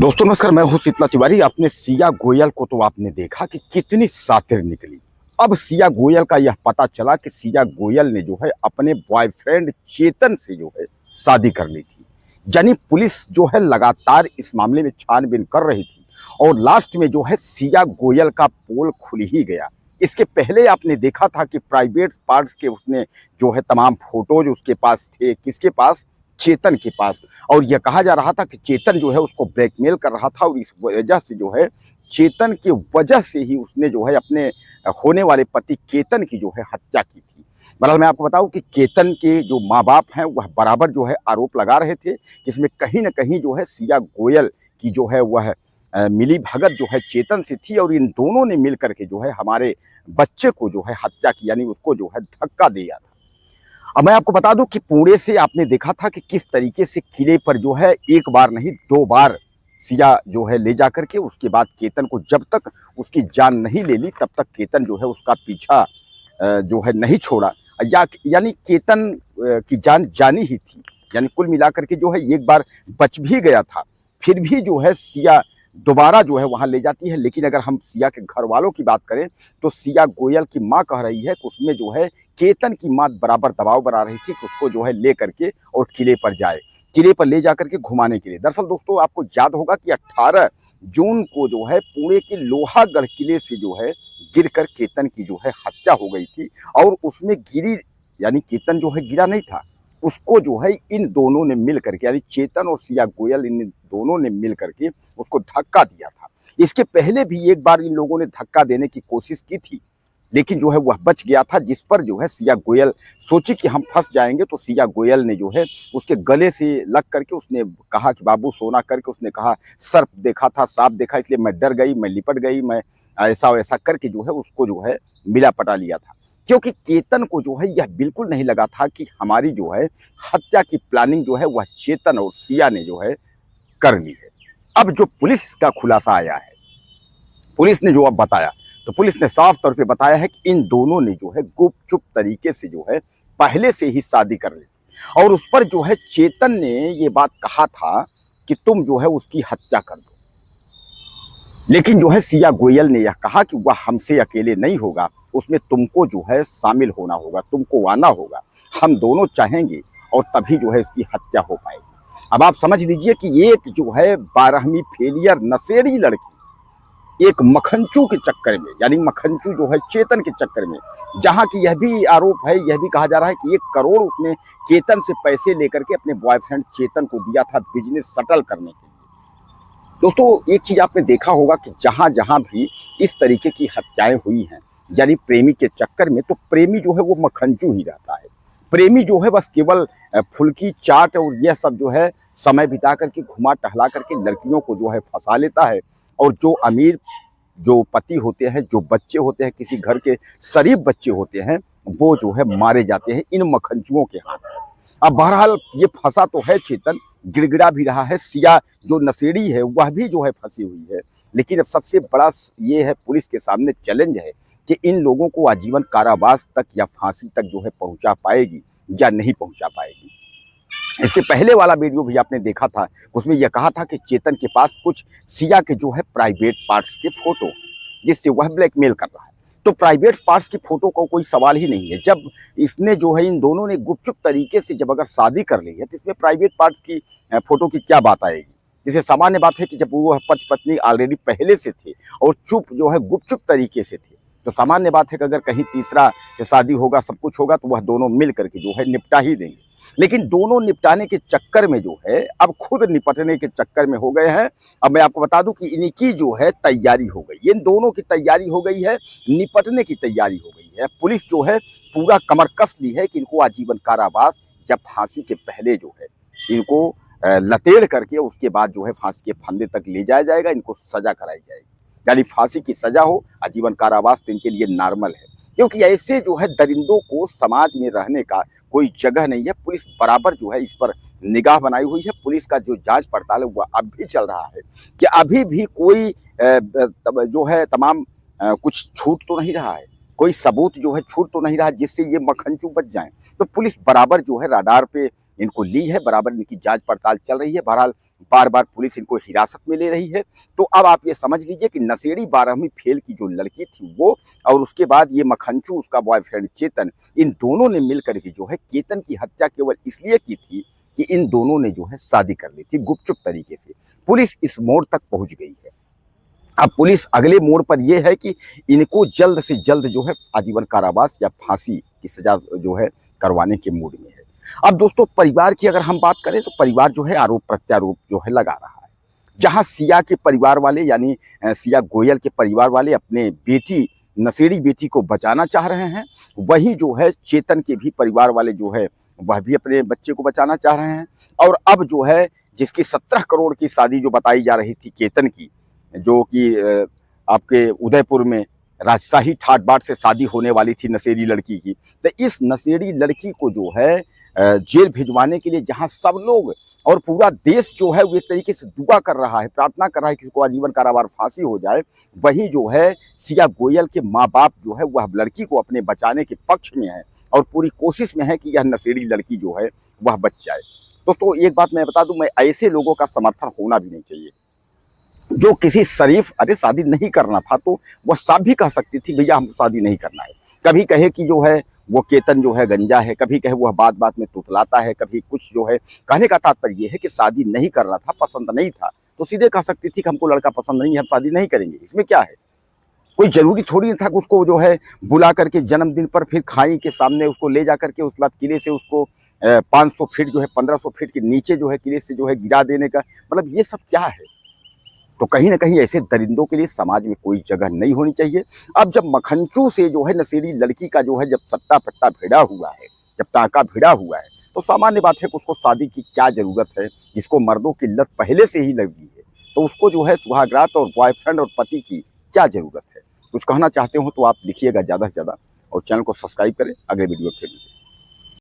दोस्तों नमस्कार, मैं हूं शीतला तिवारी। आपने सिया गोयल को तो आपने देखा कि कितनी शातिर निकली। अब सिया गोयल का यह पता चला कि सिया गोयल ने जो है अपने बॉयफ्रेंड चेतन से जो है शादी कर ली थी। यानी पुलिस जो है लगातार इस मामले में छानबीन कर रही थी और लास्ट में जो है सिया गोयल का पोल खुल ही गया। इसके पहले आपने देखा था कि प्राइवेट पार्ट्स के उसने जो है तमाम फोटोज उसके पास थे, किसके पास? चेतन के पास। और यह कहा जा रहा था कि चेतन जो है उसको ब्लैकमेल कर रहा था और इस वजह से जो है चेतन की वजह से ही उसने जो है अपने होने वाले पति केतन की जो है हत्या की थी। बहरहाल मैं आपको बताऊं कि केतन के जो माँ बाप हैं वह बराबर जो है आरोप लगा रहे थे कि इसमें कहीं न कहीं जो है सिया गोयल की जो है वह मिली भगत जो है चेतन से थी और इन दोनों ने मिल करके जो है हमारे बच्चे को जो है हत्या की, यानी उसको जो है धक्का दिया था। अब मैं आपको बता दूं कि पुणे से आपने देखा था कि किस तरीके से किले पर जो है एक बार नहीं दो बार सिया जो है ले जाकर के उसके बाद केतन को जब तक उसकी जान नहीं ले ली तब तक केतन जो है उसका पीछा जो है नहीं छोड़ा। यानी केतन की जान जानी ही थी। यानी कुल मिलाकर के जो है एक बार बच भी गया था, फिर भी जो है सिया दोबारा जो है वहां ले जाती है। लेकिन अगर हम सिया के घर वालों की बात करें तो सिया गोयल की माँ कह रही है कि उसमें जो है केतन की माँ बराबर दबाव बना रही थी कि उसको जो है ले करके और किले पर जाए, किले पर ले जाकर के घुमाने के लिए। दरअसल दोस्तों आपको याद होगा कि 18 जून को जो है पुणे के लोहागढ़ किले से जो है गिरकर केतन की जो है हत्या हो गई थी और उसमें गिरी, यानी केतन जो है गिरा नहीं था, उसको जो है इन दोनों ने मिल करके, यानी चेतन और सिया गोयल इन दोनों ने मिल करके उसको धक्का दिया था। इसके पहले भी एक बार इन लोगों ने धक्का देने की कोशिश की थी लेकिन जो है वह बच गया था, जिस पर जो है सिया गोयल सोची कि हम फंस जाएंगे। तो सिया गोयल ने जो है उसके गले से लग करके उसने कहा कि बाबू सोना करके, उसने कहा सर्प देखा था, सांप देखा, इसलिए मैं डर गई, मैं लिपट गई, मैं ऐसा वैसा करके जो है उसको जो है मिला पटा लिया था। क्योंकि केतन को जो है यह बिल्कुल नहीं लगा था कि हमारी जो है हत्या की प्लानिंग जो है वह चेतन और सिया ने जो है कर ली है। अब जो पुलिस का खुलासा आया है, पुलिस ने जो अब बताया, तो पुलिस ने साफ तौर पे बताया है कि इन दोनों ने जो है गुपचुप तरीके से जो है पहले से ही शादी कर ली थी और उस पर जो है चेतन ने ये बात कहा था कि तुम जो है उसकी हत्या कर दो। लेकिन जो है सिया गोयल ने यह कहा कि वह हमसे अकेले नहीं होगा, उसमें तुमको जो है शामिल होना होगा, तुमको आना होगा, हम दोनों चाहेंगे और तभी जो है इसकी हत्या हो पाएगी। अब आप समझ लीजिए कि एक जो है 12वीं फेलियर नशेड़ी लड़की एक मखनचू के चक्कर में, यानी मखनचू जो है चेतन के चक्कर में, जहां की यह भी आरोप है, यह भी कहा जा रहा है कि 1 करोड़ उसने केतन से पैसे लेकर के अपने बॉयफ्रेंड चेतन को दिया था बिजनेस सेटल करने के लिए। दोस्तों एक चीज आपने देखा होगा कि जहां जहां भी इस तरीके की हत्याएं हुई हैं, यानी प्रेमी के चक्कर में, तो प्रेमी जो है वो मखनचू ही रहता है। प्रेमी जो है बस केवल फुल्की चाट और यह सब जो है समय बिता करके घुमा टहला करके लड़कियों को जो है फंसा लेता है और जो अमीर जो पति होते हैं, जो बच्चे होते हैं, किसी घर के शरीफ बच्चे होते हैं, वो जो है मारे जाते हैं इन मखनचुओं के हाथ में। अब बहरहाल ये फंसा तो है चेतन, गिड़गिड़ा भी रहा है, सिया जो नशेड़ी है वह भी जो है फंसी हुई है। लेकिन अब सबसे बड़ा ये है, पुलिस के सामने चैलेंज है कि इन लोगों को आजीवन कारावास तक या फांसी तक जो है पहुंचा पाएगी या नहीं पहुंचा पाएगी। इसके पहले वाला वीडियो भी आपने देखा था, उसमें यह कहा था कि चेतन के पास कुछ सिया के जो है प्राइवेट पार्ट्स के फोटो हैं जिससे वह ब्लैकमेल कर रहा है। तो प्राइवेट पार्ट्स की फोटो का कोई सवाल ही नहीं है। जब इसने जो है इन दोनों ने गुपचुप तरीके से जब अगर शादी कर ली है तो इसमें प्राइवेट पार्ट्स की फोटो की क्या बात आएगी? जैसे सामान्य बात है कि जब वो पति पत्नी ऑलरेडी पहले से थे और चुप जो है गुपचुप तरीके से थे, तो सामान्य बात है कि अगर कहीं तीसरा से शादी होगा, सब कुछ होगा, तो वह दोनों मिल करके जो है निपटा ही देंगे। लेकिन दोनों निपटाने के चक्कर में जो है अब खुद निपटने के चक्कर में हो गए हैं। अब मैं आपको बता दूं कि इनकी जो है तैयारी हो गई, इन दोनों की तैयारी हो गई है, निपटने की तैयारी हो गई है। पुलिस जो है पूरा कमर कस ली है कि इनको आजीवन कारावास या फांसी के पहले जो है इनको लतेड़ करके उसके बाद जो है फांसी के फंदे तक ले जाया जाएगा, इनको सजा कराई जाएगी। यानी फांसी की सजा हो, आजीवन कारावास तो इनके लिए नॉर्मल है, क्योंकि ऐसे जो है दरिंदों को समाज में रहने का कोई जगह नहीं है। पुलिस बराबर जो है इस पर निगाह बनाई हुई है। पुलिस का जो जांच पड़ताल है वह अब भी चल रहा है कि अभी भी कोई जो है तमाम कुछ छूट तो नहीं रहा है, कोई सबूत जो है छूट तो नहीं रहा जिससे ये मखनचू बच जाएं। तो पुलिस बराबर जो है राडार पे इनको ली है, बराबर इनकी जांच पड़ताल चल रही है। बहरहाल बार बार पुलिस इनको हिरासत में ले रही है। तो अब आप ये समझ लीजिए कि नशेड़ी 12वीं फेल की जो लड़की थी वो, और उसके बाद ये मखंचू उसका बॉयफ्रेंड चेतन, इन दोनों ने मिलकर के जो है केतन की हत्या केवल इसलिए की थी कि इन दोनों ने जो है शादी कर ली थी गुपचुप तरीके से। पुलिस इस मोड़ तक पहुंच गई है। अब पुलिस अगले मोड़ पर यह है कि इनको जल्द से जल्द जो है आजीवन कारावास या फांसी की सजा जो है करवाने के मूड में है। अब दोस्तों परिवार की अगर हम बात करें तो परिवार जो है आरोप प्रत्यारोप जो है लगा रहा है। जहां सिया के परिवार वाले यानी सिया गोयल के परिवार वाले अपने बेटी नशेड़ी बेटी को बचाना चाह रहे हैं, वही जो है चेतन के भी परिवार वाले जो है वह भी अपने बच्चे को बचाना चाह रहे हैं। और अब जो है जिसकी 17 करोड़ की शादी जो बताई जा रही थी केतन की, जो कि आपके उदयपुर में राजशाही ठाट बाट से शादी होने वाली थी नशेड़ी लड़की की, तो इस नशेड़ी लड़की को जो है जेल भिजवाने के लिए जहां सब लोग और पूरा देश जो है वो एक तरीके से दुआ कर रहा है, प्रार्थना कर रहा है कि उसको आजीवन कारावास फांसी हो जाए, वही जो है सिया गोयल के माँ बाप जो है वह लड़की को अपने बचाने के पक्ष में है और पूरी कोशिश में है कि यह नशेड़ी लड़की जो है वह बच जाए। दोस्तों एक बात मैं बता दूं, मैं ऐसे लोगों का समर्थन होना भी नहीं चाहिए जो किसी शरीफ, अरे शादी नहीं करना था तो वह साफ भी कह सकती थी भैया हम शादी नहीं करना है। कभी कहे कि जो है वो केतन जो है गंजा है, कभी कहे वह बात बात में तुतलाता है, कभी कुछ जो है। कहने का तात्पर्य यह है कि शादी नहीं करना था, पसंद नहीं था, तो सीधे कह सकती थी कि हमको लड़का पसंद नहीं है, हम शादी नहीं करेंगे। इसमें क्या है? कोई जरूरी थोड़ी नहीं था कि उसको जो है बुला करके जन्मदिन पर फिर खाई के सामने उसको ले जा करके उसके बाद किले से उसको 500 फीट जो है 1500 फीट के नीचे जो है किले से जो है गिरा देने का, मतलब ये सब क्या है? तो कहीं ना कहीं ऐसे दरिंदों के लिए समाज में कोई जगह नहीं होनी चाहिए। अब जब मखंचू से जो है नशेड़ी लड़की का जो है जब सट्टा पट्टा भिड़ा हुआ है, जब टाका भिड़ा हुआ है, तो सामान्य बात है कि उसको शादी की क्या जरूरत है, जिसको मर्दों की लत पहले से ही लगी है, तो उसको जो है सुहागरात और बॉयफ्रेंड और पति की क्या जरूरत है? कुछ कहना चाहते हो तो आप लिखिएगा ज़्यादा से ज़्यादा और चैनल को सब्सक्राइब करें। अगले वीडियो फिर मिलेंगे।